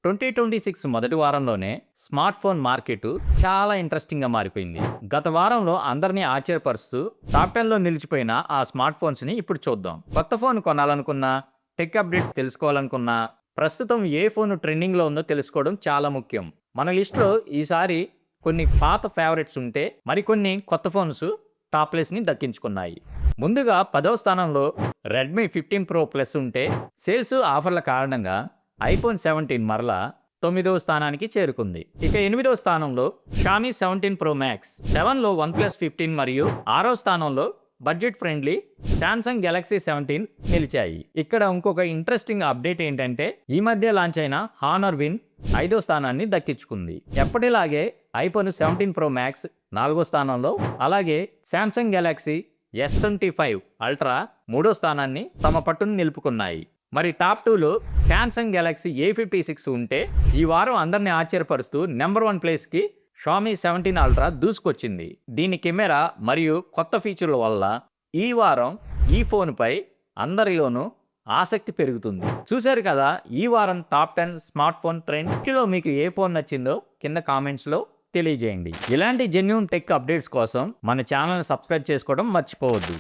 2026 మొదటి వారంలోనే smart phone market చాలా ఇంట్రెస్టింగ్గా మారిపోయింది. గత వారంలో అందరినీ ఆశ్చర్యపరుస్తూ టాప్ 10లో నిలిచిపోయిన ఆ స్మార్ట్ ఫోన్స్ని ఇప్పుడు చూద్దాం. కొత్త ఫోన్ కొనాలనుకున్నా, టెక్ అప్డేట్స్ తెలుసుకోవాలనుకున్నా, ప్రస్తుతం ఏ ఫోన్ ట్రెండింగ్లో ఉందో తెలుసుకోవడం చాలా ముఖ్యం. మన లిస్టులో ఈసారి కొన్ని పాత ఫేవరెట్స్ ఉంటే మరికొన్ని కొత్త ఫోన్స్ టాప్ ప్లేస్ని దక్కించుకున్నాయి. ముందుగా 10వ స్థానంలో రెడ్మీ 15 ప్రో ప్లస్ ఉంటే సేల్స్ ఆఫర్ల కారణంగా ఐఫోన్ 17 మరలా 9వ స్థానానికి చేరుకుంది. ఇక 8వ స్థానంలో షామీ 17 ప్రో మ్యాక్స్, 7లో వన్ ప్లస్ 15 మరియు 6వ స్థానంలో బడ్జెట్ ఫ్రెండ్లీ శాంసంగ్ గెలాక్సీ 17 నిలిచాయి. ఇక్కడ ఇంకొక ఇంట్రెస్టింగ్ అప్డేట్ ఏంటంటే ఈ మధ్య లాంచ్ అయిన హానర్ విన్ 5వ స్థానాన్ని దక్కించుకుంది. ఎప్పటిలాగే ఐఫోన్ 17 ప్రో మ్యాక్స్ 4వ స్థానంలో, అలాగే శాంసంగ్ గెలాక్సీ S25 అల్ట్రా 3వ స్థానాన్ని తమ పట్టును నిలుపుకున్నాయి. మరి టాప్ 2లో శాంసంగ్ గెలాక్సీ A56 ఉంటే ఈ వారం అందరినీ ఆశ్చర్యపరుస్తూ నెంబర్ 1 ప్లేస్కి షామీ 17 అల్ట్రా దూసుకొచ్చింది. దీని కెమెరా మరియు కొత్త ఫీచర్ల వల్ల ఈ వారం ఈ ఫోన్పై అందరిలోనూ ఆసక్తి పెరుగుతుంది. చూశారు కదా ఈ వారం టాప్ 10 స్మార్ట్ ఫోన్ ట్రెండ్స్లో మీకు ఏ ఫోన్ నచ్చిందో కింద కామెంట్స్లో తెలియజేయండి. ఇలాంటి జెన్యూన్ టెక్ అప్డేట్స్ కోసం మన ఛానల్ని సబ్స్క్రైబ్ చేసుకోవడం మర్చిపోవద్దు.